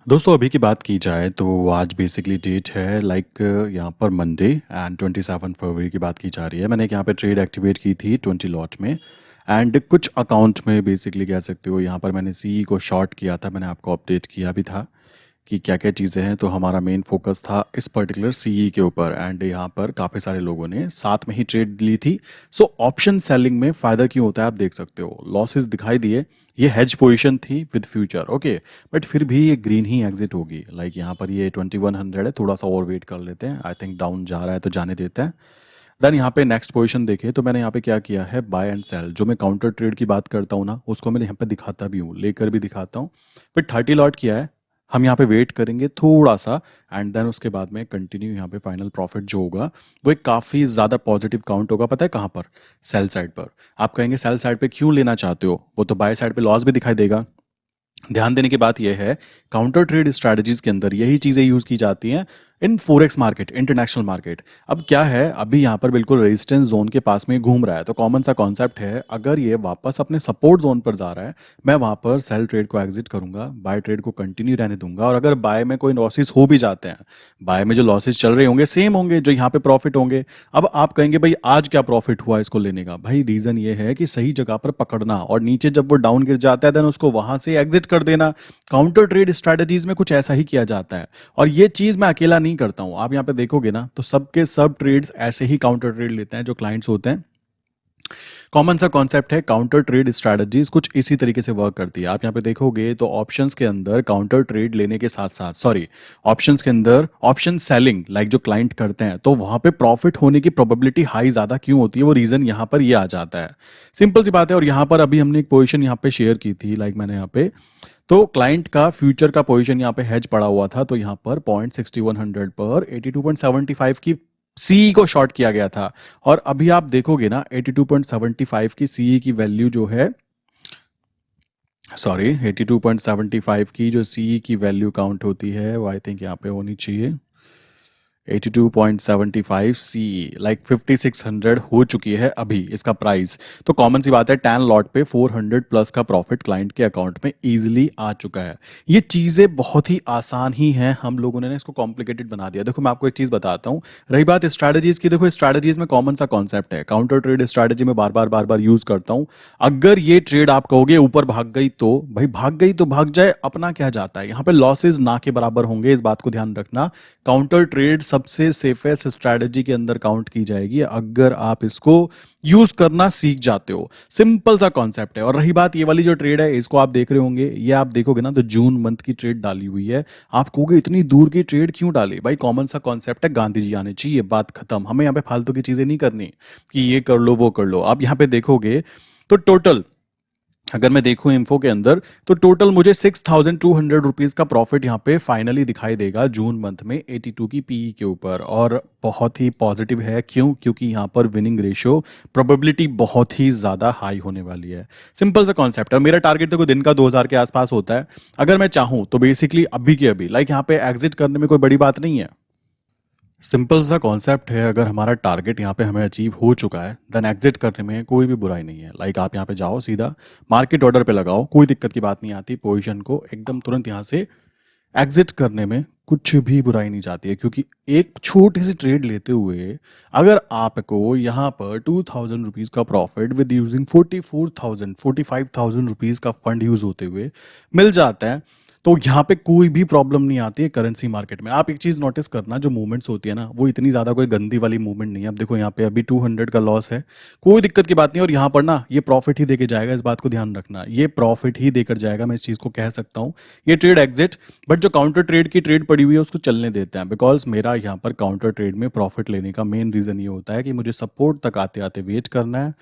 दोस्तों अभी की बात की जाए तो आज बेसिकली डेट है यहाँ पर मंडे एंड 27 फरवरी की बात की जा रही है। मैंने एक यहाँ पे ट्रेड एक्टिवेट की थी 20 लॉट में एंड कुछ अकाउंट में बेसिकली कह सकते हो यहाँ पर मैंने सी को शॉर्ट किया था। मैंने आपको अपडेट किया भी था कि क्या क्या चीज़ें हैं। तो हमारा मेन फोकस था इस पर्टिकुलर सी के ऊपर एंड यहाँ पर काफ़ी सारे लोगों ने साथ में ही ट्रेड ली थी। सो ऑप्शन सेलिंग में फ़ायदा क्यों होता है आप देख सकते हो, लॉसेस दिखाई दिए। ये हेज पोजीशन थी विद फ्यूचर, ओके, बट फिर भी ये ग्रीन ही एग्जिट होगी। यहाँ पर ये 2100 है, थोड़ा सा और वेट कर लेते हैं। आई थिंक डाउन जा रहा है तो जाने देते हैं। देन यहाँ पे नेक्स्ट पोजीशन देखें तो मैंने यहाँ पे क्या किया है, बाय एंड सेल। जो मैं काउंटर ट्रेड की बात करता हूँ ना, उसको मैं यहाँ पे दिखाता भी हूँ, लेकर भी दिखाता हूँ। फिर 30 लॉट किया है। हम यहाँ पे वेट करेंगे थोड़ा सा एंड देन उसके बाद में कंटिन्यू यहाँ पे फाइनल प्रॉफिट जो होगा वो एक काफ़ी ज़्यादा पॉजिटिव काउंट होगा। पता है कहाँ पर? सेल साइड पर। आप कहेंगे सेल साइड पे क्यों लेना चाहते हो, वो तो बाय साइड पे लॉस भी दिखाई देगा। ध्यान देने की बात यह है, काउंटर ट्रेड स्ट्रैटेजीज के अंदर यही चीजें यूज की जाती हैं इन फोरेक्स मार्केट, इंटरनेशनल मार्केट। अब क्या है, अभी यहाँ पर बिल्कुल रेजिस्टेंस जोन के पास में घूम रहा है, तो कॉमन सा कॉन्सेप्ट है, अगर ये वापस अपने सपोर्ट जोन पर जा रहा है, मैं वहां पर सेल ट्रेड को एग्जिट करूंगा, बाय ट्रेड को कंटिन्यू रहने दूंगा। और अगर बाय में कोई लॉसेस हो भी जाते हैं, बाय में जो लॉसेस चल रहे होंगे सेम होंगे जो यहाँ पे प्रॉफिट होंगे। अब आप कहेंगे भाई आज क्या प्रॉफिट हुआ इसको लेने का? भाई रीजन ये है कि सही जगह पर पकड़ना और नीचे जब वो डाउन गिर जाता है देन उसको वहां से एग्जिट कर देना। काउंटर ट्रेड स्ट्रैटेजीज में कुछ ऐसा ही किया जाता है और ये चीज मैं अकेला नहीं करता हूं। आप यहाँ पे देखोगे ना तो सबके सब ट्रेड्स ऐसे ही काउंटर ट्रेड लेते हैं जो क्लाइंट्स होते हैं। कॉमन सा कॉन्सेप्ट है, काउंटर ट्रेड स्ट्रैटेजीज कुछ इसी तरीके से वर्क करती है। आप यहाँ पे देखोगे तो ऑप्शंस के अंदर काउंटर ट्रेड लेने के साथ साथ, सॉरी, ऑप्शंस के अंदर ऑप्शन सेलिंग जो क्लाइंट करते हैं तो वहां पे प्रॉफिट होने की प्रोबेबिलिटी हाई ज्यादा क्यों होती है, वो रीजन यहाँ पर ये आ जाता है। सिंपल सी बात है। और यहाँ पर अभी हमने एक पोजीशन यहाँ पे शेयर की थी, मैंने यहाँ पे, तो क्लाइंट का फ्यूचर का पोजीशन यहाँ पे हेज पड़ा हुआ था, तो यहाँ पर 0.6100 पर 82.75 की सी को शॉर्ट किया गया था। और अभी आप देखोगे ना 82.75 की सी की वैल्यू जो है, सॉरी, 82.75 की जो सी की वैल्यू काउंट होती है वो आई थिंक यहाँ पे होनी चाहिए 82.75 CE, 5600 हो चुकी है अभी इसका प्राइस। तो कॉमन सी बात है, 10 लॉट पे 400 प्लस का प्रॉफिट क्लाइंट के अकाउंट में इजीली आ चुका है। ये चीजें बहुत ही आसान ही हैं, हम लोगों ने इसको कॉम्प्लिकेटेड बना दिया। देखो मैं आपको एक चीज बताता हूँ, रही बात स्ट्रैटेजीज की, देखो स्ट्रैटेजीज में कॉमन सा कॉन्सेप्ट है, काउंटर ट्रेड स्ट्रैटेजी में बार बार यूज करता हूँ। अगर ये ट्रेड आप कहोगे ऊपर भाग गई तो भाई भाग गई तो भाग जाए, अपना क्या जाता है। यहाँ पे लॉसेज ना के बराबर होंगे, इस बात को ध्यान रखना। काउंटर ट्रेड सबसे सेफेस्ट स्ट्रैटेजी के अंदर काउंट की जाएगी अगर आप इसको यूज करना सीख जाते हो। सिंपल सा कॉन्सेप्ट है। और रही बात ये वाली जो ट्रेड है, इसको आप देख रहे होंगे, ये आप देखोगे ना तो जून मंथ की ट्रेड डाली हुई है। आप कहोगे इतनी दूर की ट्रेड क्यों डाली? भाई कॉमन सा कॉन्सेप्ट है, गांधी जी आने चाहिए, बात खत्म। हमें यहाँ पे फालतू की चीजें नहीं करनी कि ये कर लो वो कर लो। आप यहाँ पे देखोगे तो टोटल, अगर मैं देखूं इन्फो के अंदर, तो टोटल मुझे 6200 रुपीज का प्रॉफिट यहाँ पे फाइनली दिखाई देगा जून मंथ में 82 की पीई के ऊपर। और बहुत ही पॉजिटिव है, क्यों? क्योंकि यहाँ पर विनिंग रेशियो प्रोबेबिलिटी बहुत ही ज्यादा हाई होने वाली है। सिंपल सा कॉन्सेप्ट है। मेरा टारगेट देखो दिन का 2000 के आसपास होता है। अगर मैं चाहूं तो बेसिकली अभी के अभी यहाँ पे एग्जिट करने में कोई बड़ी बात नहीं है। सिंपल सा कॉन्सेप्ट है, अगर हमारा टारगेट यहाँ पे हमें अचीव हो चुका है देन एग्जिट करने में कोई भी बुराई नहीं है। आप यहाँ पे जाओ, सीधा मार्केट ऑर्डर पे लगाओ, कोई दिक्कत की बात नहीं आती। पोजीशन को एकदम तुरंत यहाँ से एग्जिट करने में कुछ भी बुराई नहीं जाती है, क्योंकि एक छोटी सी ट्रेड लेते हुए अगर आपको यहाँ पर 2000 रुपीज का प्रॉफिट विद यूजिंग 45,000 रुपीज का फंड यूज होते हुए मिल जाता है, तो यहाँ पे कोई भी प्रॉब्लम नहीं आती है करेंसी मार्केट में। आप एक चीज नोटिस करना, जो मूवमेंट्स होती है ना वो इतनी ज्यादा कोई गंदी वाली मूवमेंट नहीं है। अब देखो यहाँ पे अभी 200 का लॉस है, कोई दिक्कत की बात नहीं। और यहाँ पर ना ये प्रॉफिट ही देके जाएगा, इस बात को ध्यान रखना, ये प्रॉफिट ही देकर जाएगा, मैं इस चीज को कह सकता हूँ। ये ट्रेड एग्जिट, बट जो काउंटर ट्रेड की ट्रेड पड़ी हुई है उसको चलने देते हैं, बिकॉज मेरा यहाँ पर काउंटर ट्रेड में प्रॉफिट लेने का मेन रीजन ये होता है कि मुझे सपोर्ट तक आते आते वेट करना है,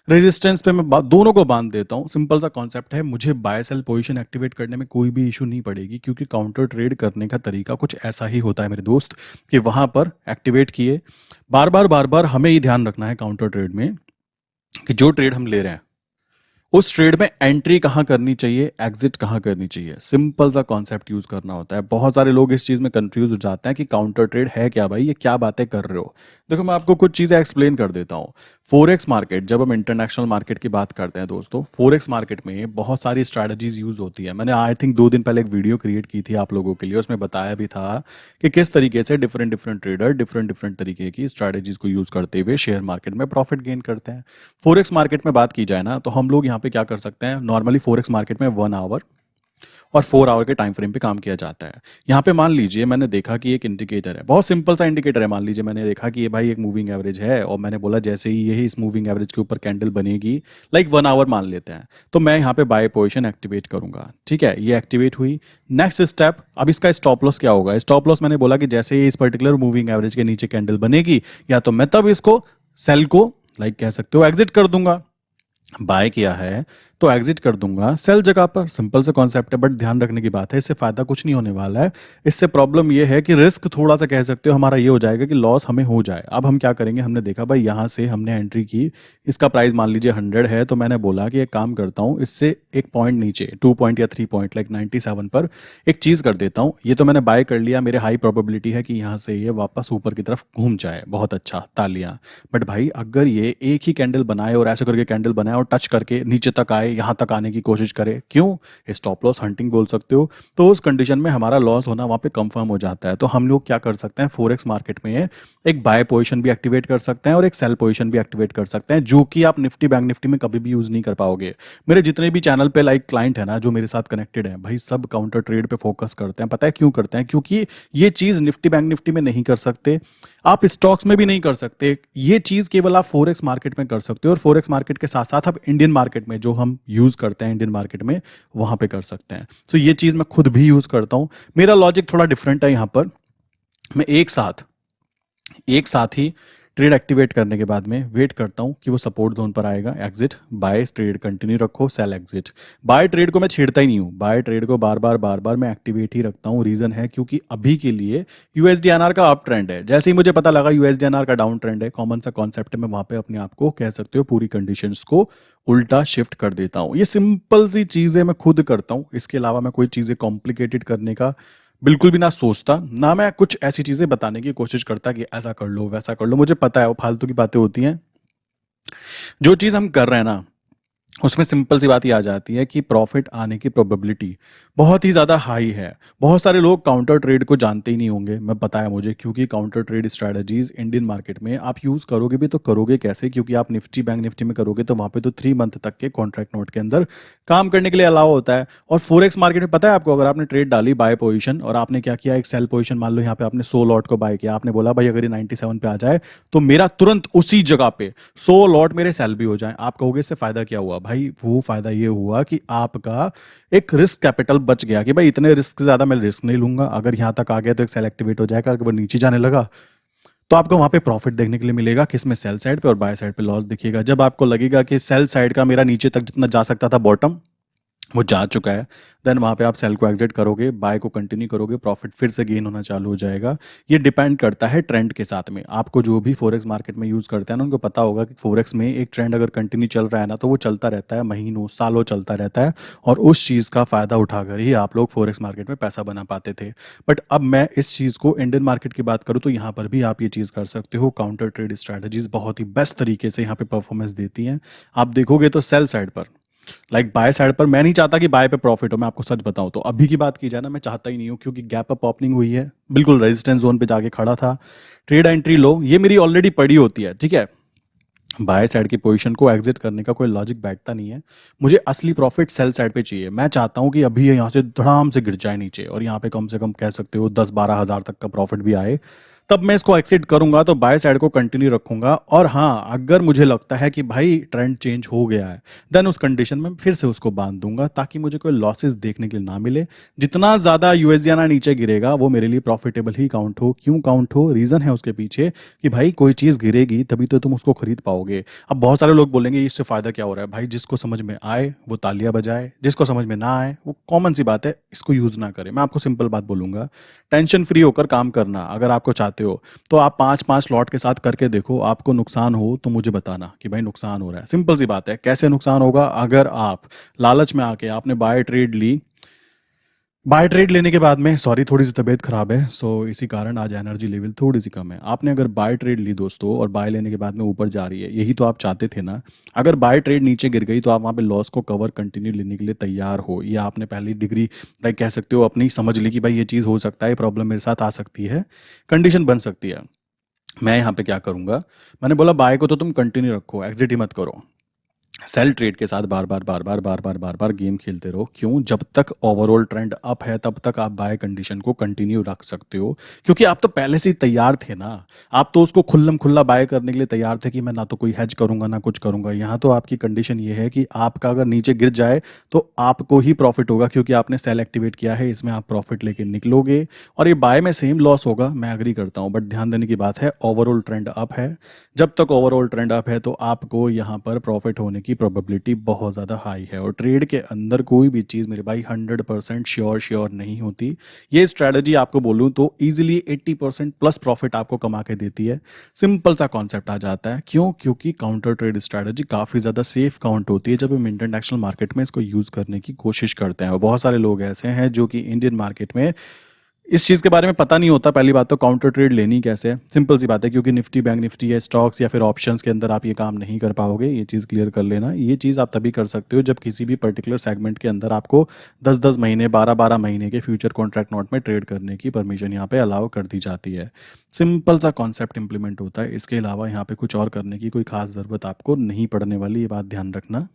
रेजिस्टेंस पे मैं दोनों को बांध देता हूं। सिंपल सा कॉन्सेप्ट है, मुझे बाय सेल पोजीशन एक्टिवेट करने में कोई भी इशू नहीं पड़ेगी, क्योंकि काउंटर ट्रेड करने का तरीका कुछ ऐसा ही होता है मेरे दोस्त, कि वहां पर एक्टिवेट किए, बार बार हमें ही ध्यान रखना है काउंटर ट्रेड में कि जो ट्रेड हम ले रहे हैं उस ट्रेड में एंट्री कहाँ करनी चाहिए, एग्जिट कहाँ करनी चाहिए, सिंपल सा कॉन्सेप्ट यूज करना होता है। बहुत सारे लोग इस चीज में कंफ्यूज हो जाते हैं कि काउंटर ट्रेड है क्या भाई, ये क्या बातें कर रहे हो। देखो मैं आपको कुछ चीजें एक्सप्लेन कर देता हूँ। फोरेक्स मार्केट, जब हम इंटरनेशनल मार्केट की बात करते हैं दोस्तों, फोरेक्स मार्केट में बहुत सारी स्ट्रैटेजीज यूज होती है। मैंने आई थिंक 2 दिन पहले एक वीडियो क्रिएट की थी आप लोगों के लिए, उसमें बताया भी था कि किस तरीके से different different trader different different तरीके की स्ट्रैटेजीज को यूज करते हुए शेयर मार्केट में प्रॉफिट गेन करते हैं। फोरेक्स मार्केट में बात की जाए ना, तो हम लोग यहाँ पे क्या कर सकते हैं, नॉर्मली फोरेक्स मार्केट में 1 आवर और 4 आवर के टाइम फ्रेम पे काम किया जाता है। यहाँ पे मान लीजिए मैंने देखा कि एक इंडिकेटर है, बहुत सिंपल सा इंडिकेटर है। मान लीजिए मैंने देखा कि ये भाई एक मूविंग एवरेज है, और मैंने बोला जैसे ही यही इस मूविंग एवरेज के ऊपर कैंडल बनेगी, लाइक 1 आवर मान लेते हैं, तो मैं यहाँ पे बाय पोजीशन एक्टिवेट करूंगा। ठीक है, ये एक्टिवेट हुई। नेक्स्ट स्टेप, अब इसका स्टॉप लॉस क्या होगा। स्टॉप लॉस मैंने बोला कि जैसे ही इस पर्टिकुलर मूविंग एवरेज के नीचे कैंडल बनेगी, या तो मैं तब इसको सेल को लाइक कह सकते हो एग्जिट कर दूंगा। बाय किया है तो एग्जिट कर दूंगा सेल जगह पर। सिंपल सा कॉन्सेप्ट है, बट ध्यान रखने की बात है, इससे फायदा कुछ नहीं होने वाला है। इससे प्रॉब्लम ये है कि रिस्क थोड़ा सा कह सकते हो हमारा ये हो जाएगा कि लॉस हमें हो जाए। अब हम क्या करेंगे, हमने देखा भाई यहाँ से हमने एंट्री की, इसका प्राइस मान लीजिए 100 है, तो मैंने बोला कि एक काम करता हूँ, इससे एक पॉइंट नीचे 2 पॉइंट या 3 पॉइंट लाइक 97 पर एक चीज कर देता हूँ। ये तो मैंने बाय कर लिया, मेरे हाई प्रोबेबिलिटी है कि यहाँ से ये वापस ऊपर की तरफ घूम जाए, बहुत अच्छा, तालियां। बट भाई अगर ये एक ही कैंडल बनाए और ऐसे करके कैंडल बनाए और टच करके नीचे तक आए, यहाँ तक आने की कोशिश करे, क्यों, स्टॉप लॉस हंटिंग बोल सकते हो, तो उस कंडीशन में हमारा लॉस होना वहां पे कंफर्म हो जाता है। तो हम लोग क्या कर सकते हैं, फोरेक्स मार्केट में एक बाय पोजीशन भी एक्टिवेट कर सकते हैं और एक सेल पोजीशन भी एक्टिवेट कर सकते हैं, जो कि आप निफ्टी बैंक निफ्टी में कभी भी यूज नहीं कर पाओगे। मेरे जितने भी चैनल पे लाइक क्लाइंट है ना, जो मेरे साथ कनेक्टेड है, भाई सब काउंटर ट्रेड पे फोकस करते हैं। पता है क्यों करते हैं, क्योंकि ये चीज निफ्टी बैंक निफ्टी में नहीं कर सकते, आप स्टॉक्स में भी नहीं कर सकते। ये चीज केवल आप फोरेक्स मार्केट में कर सकते हो, और फोरेक्स मार्केट के साथ साथ आप इंडियन मार्केट में जो हम यूज करते हैं इंडियन मार्केट में, वहां पे कर सकते हैं। तो ये चीज मैं खुद भी यूज करता हूं। मेरा लॉजिक थोड़ा डिफरेंट है यहाँ पर। मैं एक साथ ही ट्रेड एक्टिवेट करने के बाद में वेट करता हूं कि वो सपोर्ट जोन पर आएगा, एग्जिट, बाय ट्रेड कंटिन्यू रखो, सेल एग्जिट। बाय ट्रेड को मैं छेड़ता ही नहीं हूं, बाय ट्रेड को बार बार मैं एक्टिवेट ही रखता हूं। रीजन है क्योंकि अभी के लिए यूएसडीएनआर का अप ट्रेंड है। जैसे ही मुझे पता लगा यूएसडीएनआर का डाउन ट्रेंड है, कॉमन सा कॉन्सेप्ट है, मैं वहां पे अपने आप को कह सकते हो पूरी कंडीशंस को उल्टा शिफ्ट कर देता हूं। ये सिंपल सी चीजें मैं खुद करता हूं, इसके अलावा मैं कोई चीजें कॉम्प्लिकेटेड करने का बिल्कुल भी ना सोचता, ना मैं कुछ ऐसी चीजें बताने की कोशिश करता कि ऐसा कर लो वैसा कर लो। मुझे पता है वो फालतू की बातें होती हैं। जो चीज हम कर रहे हैं ना, उसमें सिंपल सी बात ये आ जाती है कि प्रॉफिट आने की प्रोबेबिलिटी बहुत ही ज़्यादा हाई है। बहुत सारे लोग काउंटर ट्रेड को जानते ही नहीं होंगे, मैं बताया मुझे, क्योंकि counter trade strategies Indian market में आप यूज़ करोगे भी तो करोगे कैसे, क्योंकि आप निफ्टी बैंक निफ्टी में करोगे तो वहाँ पे तो 3 मंथ तक के कॉन्ट्रैक्ट नोट के अंदर काम करने के लिए अलाउ होता है। और फोरेक्स मार्केट में पता है आपको, अगर आपने ट्रेड डाली बाय पोजिशन और आपने क्या किया, एक सेल पोजिशन मान लो यहाँ पे आपने 100 लॉट को बाय किया, आपने बोला भाई अगर ये 97 पे आ जाए तो मेरा तुरंत उसी जगह पे 100 लॉट मेरे सेल भी हो जाए। आप कहोगे इससे फायदा क्या हुआ, भाई वो फायदा ये हुआ कि आपका एक रिस्क कैपिटल बच गया कि भाई इतने रिस्क से ज्यादा मैं रिस्क नहीं लूंगा। अगर यहां तक आ गया तो एक सेल एक्टिवेट हो जाएगा, अगर वो नीचे जाने लगा तो आपको वहां पे प्रॉफिट देखने के लिए मिलेगा, किसमें, सेल साइड पे, और बाय साइड पे लॉस दिखेगा। जब आपको लगेगा कि सेल साइड का मेरा नीचे तक जितना जा सकता था बॉटम वो जा चुका है, देन वहां पे आप सेल को एग्जिट करोगे, बाय को कंटिन्यू करोगे, प्रॉफिट फिर से गेन होना चालू हो जाएगा। ये डिपेंड करता है ट्रेंड के साथ में। आपको जो भी फोरेक्स मार्केट में यूज करते हैं ना, उनको पता होगा कि फोरेक्स में एक ट्रेंड अगर कंटिन्यू चल रहा है ना, तो वो चलता रहता है, महीनों सालों चलता रहता है, और उस चीज़ का फायदा उठाकर ही आप लोग फोरेक्स मार्केट में पैसा बना पाते थे। बट अब मैं इस चीज़ को इंडियन मार्केट की बात करूँ तो यहाँ पर भी आप ये चीज़ कर सकते हो। काउंटर ट्रेड स्ट्रैटेजीज बहुत ही बेस्ट तरीके से यहाँ पे परफॉर्मेंस देती हैं। आप देखोगे तो सेल साइड पर, लाइक बाय साइड पर मैं नहीं चाहता कि बाय पे प्रॉफिट हो। मैं आपको सच बताऊं तो अभी की बात की जाए ना, मैं चाहता ही नहीं हूं, क्योंकि गैप अप ओपनिंग हुई है, बिल्कुल रेजिस्टेंस जोन पे जाके खड़ा था, ट्रेड एंट्री लो ये मेरी ऑलरेडी पड़ी होती है। ठीक है, बाय साइड की पोजीशन को एग्जिट करने का कोई लॉजिक बैठता नहीं है। मुझे असली प्रॉफिट सेल साइड पे चाहिए। मैं चाहता हूं कि अभी ये यहाँ से धड़ाम से गिर जाए नीचे, और यहाँ पे कम से कम कह सकते हो 10-12 हज़ार तक का प्रॉफिट भी आए, तब मैं इसको एक्सिट करूंगा, तो बाय साइड को कंटिन्यू रखूंगा। और हाँ, अगर मुझे लगता है कि भाई ट्रेंड चेंज हो गया है, देन उस कंडीशन में फिर से उसको बांध दूंगा, ताकि मुझे कोई लॉसेस देखने के लिए ना मिले। जितना ज्यादा यूएसडी नीचे गिरेगा वो मेरे लिए प्रॉफिटेबल ही काउंट हो। क्यों काउंट हो, रीजन है उसके पीछे कि भाई कोई चीज गिरेगी तभी तो तुम उसको खरीद पाओगे। अब बहुत सारे लोग बोलेंगे इससे फायदा क्या हो रहा है, भाई जिसको समझ में आए वो तालियां बजाए, जिसको समझ में ना आए वो कॉमन सी बात है, इसको यूज ना करे। मैं आपको सिंपल बात बोलूंगा, टेंशन फ्री होकर काम करना अगर आपको चाहते चाहते हो तो आप 5-5 लॉट के साथ करके देखो, आपको नुकसान हो तो मुझे बताना कि भाई नुकसान हो रहा है। सिंपल सी बात है। कैसे नुकसान होगा? अगर आप लालच में आके आपने बाय ट्रेड ली, बाय ट्रेड लेने के बाद में, सॉरी थोड़ी सी तबीयत खराब है, सो इसी कारण आज एनर्जी लेवल थोड़ी सी कम है। आपने अगर बाय ट्रेड ली दोस्तों और बाय लेने के बाद में ऊपर जा रही है, यही तो आप चाहते थे ना। अगर बाय ट्रेड नीचे गिर गई तो आप वहाँ पे लॉस को कवर कंटिन्यू लेने के लिए तैयार हो, या आपने पहली डिग्री लाइक कह सकते हो अपनी समझ ली कि भाई ये चीज़ हो सकता है, प्रॉब्लम मेरे साथ आ सकती है, कंडीशन बन सकती है। मैं यहाँ पे क्या करूँगा, मैंने बोला बाय को तो तुम कंटिन्यू रखो, एग्जिट ही मत करो। सेल ट्रेड के साथ बार बार गेम खेलते रहो। क्यों? जब तक ओवरऑल ट्रेंड अप है तब तक आप बाय कंडीशन को कंटिन्यू रख सकते हो, क्योंकि आप तो पहले से ही तैयार थे ना। आप तो उसको खुल्लम खुल्ला बाय करने के लिए तैयार थे कि मैं ना तो कोई हेज करूंगा ना कुछ करूंगा। यहाँ तो आपकी कंडीशन ये है कि आपका अगर नीचे गिर जाए तो आपको ही प्रॉफिट होगा, क्योंकि आपने सेल एक्टिवेट किया है, इसमें आप प्रॉफिट लेके निकलोगे। और ये बाय में सेम लॉस होगा, मैं एग्री करता हूँ, बट ध्यान देने की बात है ओवरऑल ट्रेंड अप है। जब तक ओवरऑल ट्रेंड अप है तो आपको यहाँ पर प्रॉफिट होने की प्रोबेबिलिटी बहुत ज़्यादा हाई है। और ट्रेड के अंदर कोई भी चीज़ मेरे भाई 100% श्योर नहीं होती। ये स्ट्रैटेजी आपको बोलूँ तो ईजिली 80% प्लस प्रॉफिट आपको कमा के देती है। सिंपल सा कॉन्सेप्ट आ जाता है। क्यों? क्योंकि काउंटर ट्रेड स्ट्रैटेजी काफ़ी ज़्यादा सेफ काउंट होती है जब हम इंटरनेशनल मार्केट में इसको यूज़ करने की कोशिश करते हैं। और बहुत सारे लोग ऐसे हैं जो कि इंडियन मार्केट में इस चीज़ के बारे में पता नहीं होता। पहली बात तो काउंटर ट्रेड लेनी कैसे है, सिंपल सी बात है, क्योंकि निफ्टी बैंक निफ्टी या स्टॉक्स या फिर ऑप्शंस के अंदर आप ये काम नहीं कर पाओगे। ये चीज़ क्लियर कर लेना। ये चीज़ आप तभी कर सकते हो जब किसी भी पर्टिकुलर सेगमेंट के अंदर आपको 10-10 महीने 12-12 महीने के फ्यूचर कॉन्ट्रैक्ट नोट में ट्रेड करने की परमिशन यहाँ पे अलाउ कर दी जाती है। सिंपल सा कॉन्सेप्ट इंप्लीमेंट होता है। इसके अलावा यहाँ पे कुछ और करने की कोई खास ज़रूरत आपको नहीं पड़ने वाली, ये बात ध्यान रखना।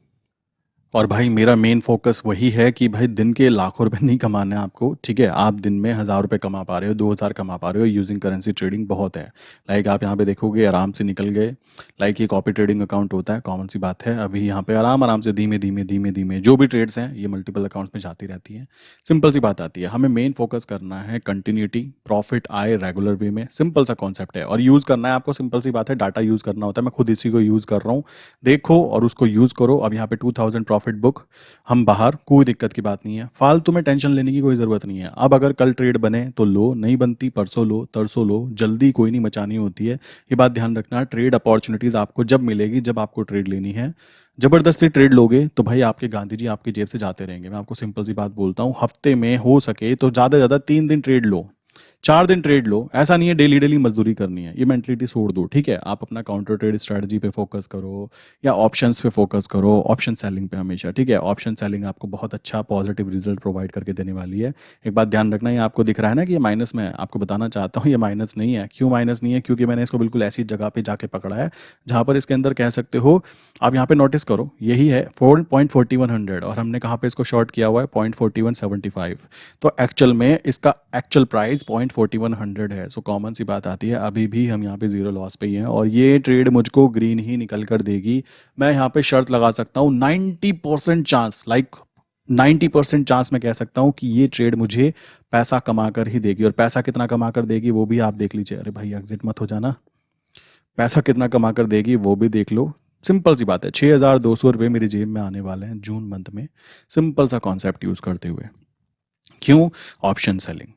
और भाई मेरा मेन फोकस वही है कि भाई दिन के लाखों रुपए नहीं कमाने हैं आपको, ठीक है? आप दिन में 1,000 रुपए कमा पा रहे हो, 2,000 कमा पा रहे हो, यूजिंग करेंसी ट्रेडिंग बहुत है। लाइक आप यहाँ पे देखोगे आराम से निकल गए। लाइक ये कॉपी ट्रेडिंग अकाउंट होता है, कॉमन सी बात है। अभी यहाँ पे आराम आराम से धीमे धीमे धीमे धीमे जो भी ट्रेड्स हैं ये मल्टीपल अकाउंट्स में जाती रहती हैं। सिंपल सी बात आती है, हमें मेन फोकस करना है कंटिन्यूटी, प्रॉफिट आए रेगुलर वे में। सिंपल सा कॉन्सेप्ट है। और यूज़ करना है आपको, सिंपल सी बात है, डाटा यूज़ करना होता है। मैं खुद इसी को यूज़ कर रहा हूँ, देखो और उसको यूज़ करो। अब यहाँ पे 2,000 प्रॉफिट बुक, हम बाहर, कोई दिक्कत की बात नहीं है। फालतू में टेंशन लेने की कोई ज़रूरत नहीं है। अब अगर कल ट्रेड बने तो लो, नहीं बनती परसों लो, तरसों लो, जल्दी कोई नहीं मचानी होती है। ये बात ध्यान रखना। ट्रेड अपॉर्चुनिटीज़ आपको जब मिलेगी जब आपको ट्रेड लेनी है। ज़बरदस्ती ट्रेड लोगे तो भाई आपके गांधी जी आपकी जेब से जाते रहेंगे। मैं आपको सिंपल सी बात बोलता हूँ, हफ्ते में हो सके तो ज़्यादा से ज़्यादा 3 दिन ट्रेड लो, 4 दिन ट्रेड लो। ऐसा नहीं है डेली डेली मजदूरी करनी है, ये मेंटलिटी छोड़ दो, ठीक है? आप अपना काउंटर ट्रेड स्ट्रेटजी पे फोकस करो या ऑप्शंस पे फोकस करो, ऑप्शन सेलिंग पे हमेशा, ठीक है? ऑप्शन सेलिंग आपको बहुत अच्छा पॉजिटिव रिजल्ट प्रोवाइड करके देने वाली है। एक बात ध्यान रखना, ये आपको दिख रहा है ना कि ये माइनस में है, आपको बताना चाहता हूँ ये माइनस नहीं है। क्यों माइनस नहीं है? क्योंकि मैंने इसको बिल्कुल ऐसी जगह पे जाके पकड़ा है जहाँ पर इसके अंदर कह सकते हो आप यहाँ पे नोटिस करो, यही है 4.4100 और हमने कहाँ पे इसको शॉर्ट किया हुआ है 0.4175। तो एक्चुअल में इसका एक्चुअल प्राइस 0.4100 है। सो कॉमन सी बात आती है, अभी भी हम यहाँ पे जीरो लॉस पे ही हैं और ये ट्रेड मुझको ग्रीन ही निकल कर देगी। मैं यहाँ पे शर्त लगा सकता हूँ 90% चांस, लाइक 90% चांस मैं कह सकता हूँ कि ये ट्रेड मुझे पैसा कमा कर ही देगी। और पैसा कितना कमा कर देगी वो भी आप देख लीजिए। अरे भाई एग्जिट मत हो जाना। पैसा कितना कमा कर देगी वो भी देख लो। सिंपल सी बात है, 6,200 रुपये मेरी जेब में आने वाले हैं जून मंथ में, सिंपल सा कॉन्सेप्ट यूज़ करते हुए। क्यों? Option selling.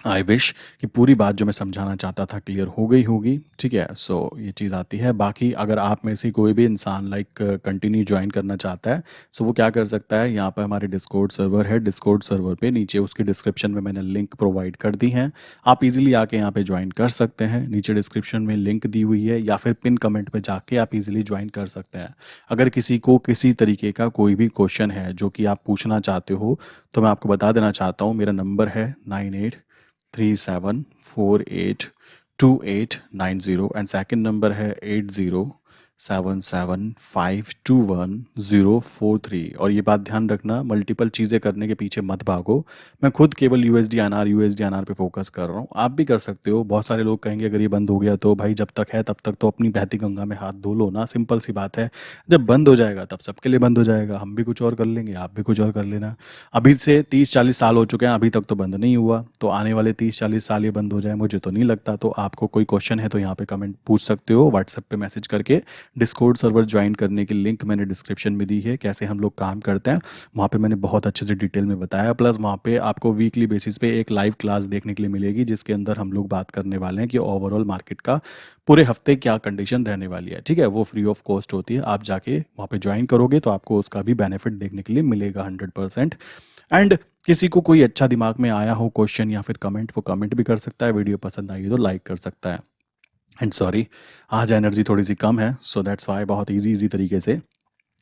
आई विश कि पूरी बात जो मैं समझाना चाहता था क्लियर हो गई होगी, ठीक है? सो ये चीज़ आती है। बाकी अगर आप में से कोई भी इंसान लाइक कंटिन्यू ज्वाइन करना चाहता है, सो वो क्या कर सकता है, यहाँ पर हमारे डिस्कॉर्ड सर्वर है। डिस्कॉर्ड सर्वर पे नीचे उसकी डिस्क्रिप्शन में मैंने लिंक प्रोवाइड कर दी हैं, आप इजीली आके यहाँ पे ज्वाइन कर सकते हैं। नीचे डिस्क्रिप्शन में लिंक दी हुई है या फिर पिन कमेंट पे जाके आप इजीली ज्वाइन कर सकते हैं। अगर किसी को किसी तरीके का कोई भी क्वेश्चन है जो कि आप पूछना चाहते हो तो मैं आपको बता देना चाहता हूँ, मेरा नंबर है 9837482890 एंड सेकंड नंबर है 8077521043। और ये बात ध्यान रखना, मल्टीपल चीज़ें करने के पीछे मत भागो। मैं खुद केवल यूएसडी एनआर पे फोकस कर रहा हूँ, आप भी कर सकते हो। बहुत सारे लोग कहेंगे अगर ये बंद हो गया तो भाई जब तक है तब तक तो अपनी बहती गंगा में हाथ धो लो ना। सिंपल सी बात है, जब बंद हो जाएगा तब सबके लिए बंद हो जाएगा। हम भी कुछ और कर लेंगे, आप भी कुछ और कर लेना। अभी से 30-40 साल हो चुके हैं, अभी तक तो बंद नहीं हुआ, तो आने वाले 30-40 साल ये बंद हो जाए मुझे तो नहीं लगता। तो आपको कोई क्वेश्चन है तो यहाँ पे कमेंट पूछ सकते हो, व्हाट्सएप पे मैसेज करके डिस्कॉर्ड सर्वर ज्वाइन करने की लिंक मैंने डिस्क्रिप्शन में दी है, कैसे हम लोग काम करते हैं वहाँ पे मैंने बहुत अच्छे से डिटेल में बताया। प्लस वहाँ पे आपको वीकली बेसिस पे एक लाइव क्लास देखने के लिए मिलेगी, जिसके अंदर हम लोग बात करने वाले हैं कि ओवरऑल मार्केट का पूरे हफ्ते क्या कंडीशन रहने वाली है। ठीक है, वो फ्री ऑफ कॉस्ट होती है, आप जाके वहाँ पे ज्वाइन करोगे तो आपको उसका भी बेनिफिट देखने के लिए मिलेगा 100%। एंड किसी को कोई अच्छा दिमाग में आया हो क्वेश्चन या फिर कमेंट, वो कमेंट भी कर सकता है, वीडियो पसंद आई तो लाइक कर सकता है। एंड सॉरी, आज एनर्जी थोड़ी सी कम है, सो दैट्स वाई बहुत इजी इजी तरीके से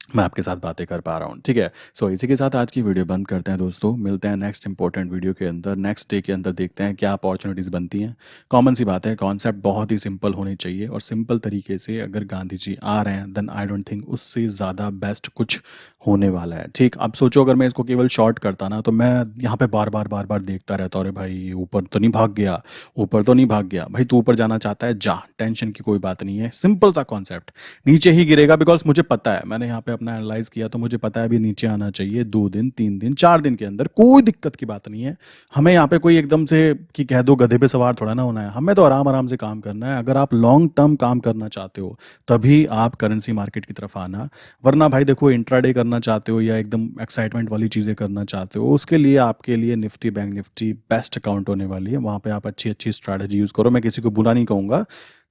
मैं आपके साथ बातें कर पा रहा हूँ। ठीक है, सो इसी के साथ आज की वीडियो बंद करते हैं दोस्तों। मिलते हैं नेक्स्ट इंपॉर्टेंट वीडियो के अंदर, नेक्स्ट डे के अंदर देखते हैं क्या अपॉर्चुनिटीज़ बनती हैं। कॉमन सी बात है, कॉन्सेप्ट बहुत ही सिंपल होने चाहिए और सिंपल तरीके से अगर गांधी जी आ रहे हैं देन आई डोंट थिंक उससे ज़्यादा बेस्ट कुछ होने वाला है। ठीक, अब सोचो अगर मैं इसको केवल शॉर्ट करता ना तो मैं यहाँ पे बार बार देखता रहता, अरे भाई ऊपर तो नहीं भाग गया, ऊपर तो नहीं भाग गया। भाई तू ऊपर जाना चाहता है जा, टेंशन की कोई बात नहीं है, सिंपल सा कॉन्सेप्ट। नीचे ही गिरेगा बिकॉज मुझे पता है, मैंने यहाँ पे अपना एनालाइज किया तो मुझे पता है अभी नीचे आना चाहिए 2 दिन 3 दिन 4 दिन के अंदर, कोई दिक्कत की बात नहीं है। हमें यहाँ पे कोई एकदम से कि कह दो गधे पे सवार थोड़ा ना होना है, हमें तो आराम आराम से काम करना है। अगर आप लॉन्ग टर्म काम करना चाहते हो तभी आप करेंसी मार्केट की तरफ आना, वरना भाई देखो इंट्राडे करना चाहते हो या एकदम एक्साइटमेंट वाली चीज़ें करना चाहते हो, उसके लिए आपके लिए Nifty bank Nifty best account होने वाली है। वहाँ पे आप अच्छी अच्छी स्ट्रैटेजी यूज़ करो, मैं किसी को बुरा नहीं कहूँगा,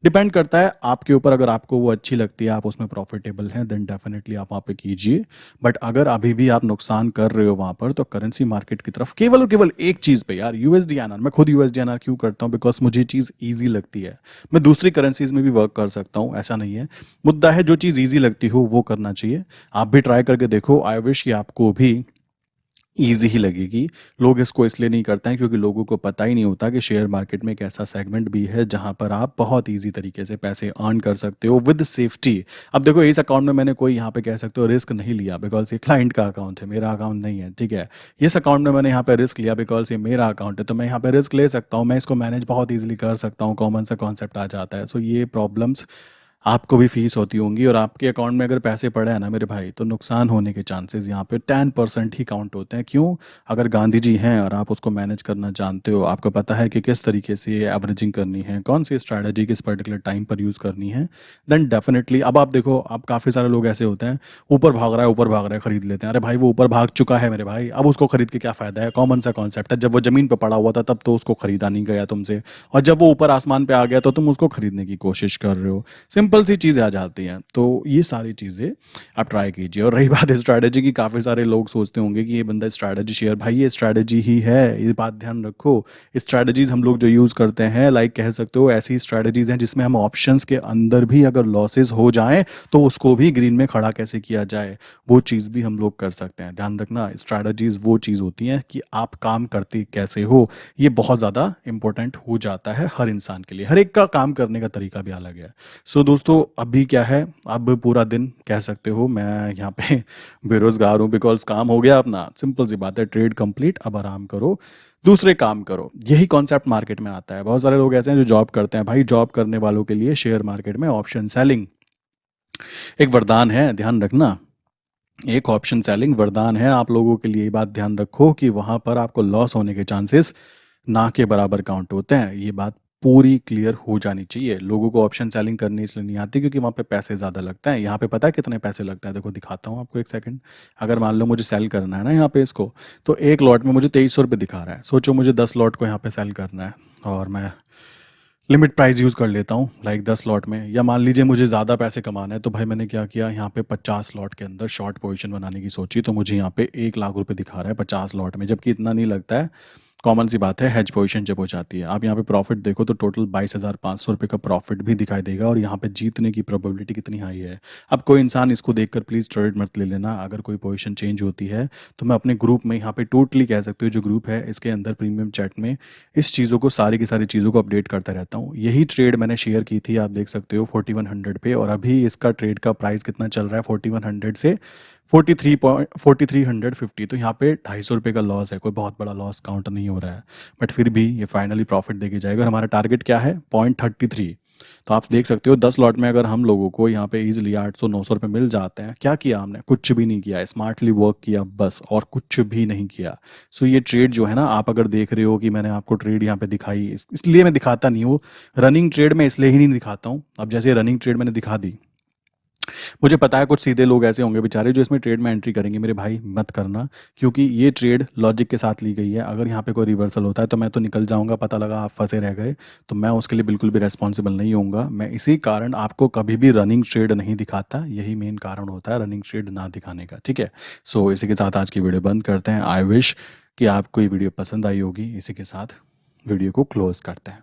डिपेंड करता है आपके ऊपर। अगर आपको वो अच्छी लगती है, आप उसमें प्रॉफिटेबल हैं, देन डेफिनेटली आप वहाँ पे कीजिए। बट अगर अभी भी आप नुकसान कर रहे हो वहाँ पर, तो करेंसी मार्केट की तरफ केवल और केवल एक चीज़ पे यार, यूएसडीएनआर। मैं खुद यूएसडीएनआर क्यों करता हूँ, बिकॉज मुझे चीज़ ईजी लगती है। मैं दूसरी करेंसीज में भी वर्क कर सकता हूँ, ऐसा नहीं है। मुद्दा है जो चीज़ ईजी लगती हो वो करना चाहिए। आप भी ट्राई करके देखो, आई विश कि आपको भी ईजी ही लगेगी। लोग इसको इसलिए नहीं करते हैं क्योंकि लोगों को पता ही नहीं होता कि शेयर मार्केट में एक ऐसा सेगमेंट भी है जहां पर आप बहुत ईजी तरीके से पैसे अर्न कर सकते हो विद सेफ्टी। अब देखो इस अकाउंट में मैंने कोई यहाँ पे कह सकते हो रिस्क नहीं लिया, बिकॉज ये क्लाइंट का अकाउंट है, मेरा अकाउंट नहीं है। ठीक है, इस अकाउंट में मैंने यहाँ पे रिस्क लिया बिकॉज ये मेरा अकाउंट है, तो मैं यहाँ पे रिस्क ले सकता हूँ, मैं इसको मैनेज बहुत ईजिली कर सकता हूँ, कॉमन सा कॉन्सेप्ट आ जाता है। सो ये प्रॉब्लम्स आपको भी फीस होती होंगी, और आपके अकाउंट में अगर पैसे पड़े हैं ना मेरे भाई, तो नुकसान होने के चांसेस यहाँ पे 10% ही काउंट होते हैं। क्यों? अगर गांधी जी हैं और आप उसको मैनेज करना जानते हो, आपको पता है कि किस तरीके से ये एवरेजिंग करनी है, कौन सी स्ट्रैटेजी किस पर्टिकुलर टाइम पर यूज़ करनी है, देन डेफिनेटली। अब आप देखो, अब काफ़ी सारे लोग ऐसे होते हैं, ऊपर भाग रहा है ऊपर भाग रहा है, खरीद लेते हैं। अरे भाई वो ऊपर भाग चुका है मेरे भाई, अब उसको खरीद के क्या फ़ायदा है? कॉमन सा कॉन्सेप्ट है, जब वो ज़मीन पर पड़ा हुआ था तब तो उसको खरीदा नहीं गया तुमसे, और जब वो ऊपर आसमान पे आ गया तो तुम उसको खरीदने की कोशिश कर रहे हो। सिंपल सी चीज़ें आ जाती हैं। तो ये सारी चीज़ें आप ट्राई कीजिए। और रही बात स्ट्रैटेजी की, काफ़ी सारे लोग सोचते होंगे कि ये बंदा स्ट्रैटेजी शेयर, भाई ये स्ट्रैटेजी ही है, ये बात ध्यान रखो। स्ट्रैटेजीज हम लोग जो यूज़ करते हैं, लाइक कह सकते हो ऐसी स्ट्रैटेजीज हैं जिसमें हम ऑप्शंस के अंदर भी अगर लॉसेस हो जाएं तो उसको भी ग्रीन में खड़ा कैसे किया जाए, वो चीज़ भी हम लोग कर सकते हैं। ध्यान रखना, स्ट्रैटेजीज वो चीज़ होती हैं कि आप काम करते कैसे हो, ये बहुत ज़्यादा इंपॉर्टेंट हो जाता है हर इंसान के लिए। हर एक का काम करने का तरीका भी अलग है। सो दोस्तों अभी क्या है, अब पूरा दिन कह सकते हो मैं यहाँ पे बेरोजगार हूँ, बिकॉज काम हो गया अपना, सिंपल सी बात है, ट्रेड कंप्लीट, अब आराम करो, दूसरे काम करो। यही कॉन्सेप्ट मार्केट में आता है। बहुत सारे लोग ऐसे हैं जो जॉब करते हैं, भाई जॉब करने वालों के लिए शेयर मार्केट में ऑप्शन सेलिंग एक वरदान है, ध्यान रखना। एक ऑप्शन सेलिंग वरदान है आप लोगों के लिए। ये बात ध्यान रखो कि वहां पर आपको लॉस होने के चांसेस ना के बराबर काउंट होते हैं। ये बात पूरी क्लियर हो जानी चाहिए। लोगों को ऑप्शन सेलिंग करनी इसलिए नहीं आती क्योंकि वहाँ पे पैसे ज़्यादा लगते हैं। यहाँ पे पता है कितने पैसे लगते हैं? देखो दिखाता हूँ आपको, एक सेकंड। अगर मान लो मुझे सेल करना है ना यहाँ पे इसको, तो एक लॉट में मुझे 2300 रुपये दिखा रहा है। सोचो मुझे 10 लॉट को यहाँ पे सेल करना है, और मैं लिमिट प्राइस यूज़ कर लेता हूँ, लाइक 10 लॉट में। या मान लीजिए मुझे ज़्यादा पैसे कमाना है, तो भाई मैंने क्या किया, यहाँ पे 50 लॉट के अंदर शॉर्ट पोजीशन बनाने की सोची, तो मुझे यहाँ पे 1 लाख रुपए दिखा रहा है 50 लॉट में, जबकि इतना नहीं लगता है। कॉमन सी बात है, हेज पोजीशन जब हो जाती है। आप यहाँ पे प्रॉफिट देखो तो टोटल 22,500 रुपये का प्रॉफिट भी दिखाई देगा, और यहाँ पे जीतने की प्रोबेबिलिटी कितनी हाई है। अब कोई इंसान इसको देखकर प्लीज़ ट्रेड मत ले लेना। अगर कोई पोजीशन चेंज होती है तो मैं अपने ग्रुप में यहाँ पे टोटली कह सकते हो, जो ग्रुप है इसके अंदर प्रीमियम चैट में इस चीज़ों को, सारी की सारी चीज़ों को अपडेट करता रहता हूँ। यही ट्रेड मैंने शेयर की थी, आप देख सकते हो 4100 पे, और अभी इसका ट्रेड का प्राइस कितना चल रहा है 4100 से 4350। तो यहाँ पे 250 रुपये का लॉस है, कोई बहुत बड़ा लॉस काउंट नहीं हो रहा है, बट फिर भी ये फाइनली प्रॉफिट देके जाएगा। और हमारा टारगेट क्या है? 0.33। तो आप देख सकते हो 10 लॉट में अगर हम लोगों को यहाँ पे इजीली 800-900 रुपये मिल जाते हैं। क्या किया हमने? कुछ भी नहीं किया, स्मार्टली वर्क किया बस, और कुछ भी नहीं किया। सो ये ट्रेड जो है ना, आप अगर देख रहे हो कि मैंने आपको ट्रेड यहाँ पे दिखाई, इसलिए मैं दिखाता नहीं हूँ। रनिंग ट्रेड में इसलिए ही नहीं दिखाता हूँ। अब जैसे रनिंग ट्रेड मैंने दिखा दी, मुझे पता है कुछ सीधे लोग ऐसे होंगे बेचारे जो इसमें ट्रेड में एंट्री करेंगे, मेरे भाई मत करना, क्योंकि ये ट्रेड लॉजिक के साथ ली गई है। अगर यहाँ पे कोई रिवर्सल होता है तो मैं तो निकल जाऊंगा, पता लगा आप फंसे रह गए, तो मैं उसके लिए बिल्कुल भी रेस्पॉन्सिबल नहीं होऊंगा। मैं इसी कारण आपको कभी भी रनिंग ट्रेड नहीं दिखाता, यही मेन कारण होता है रनिंग ट्रेड ना दिखाने का, ठीक है। सो इसी के साथ आज की वीडियो बंद करते हैं। आई विश कि आपको ये वीडियो पसंद आई होगी। इसी के साथ वीडियो को क्लोज करते हैं।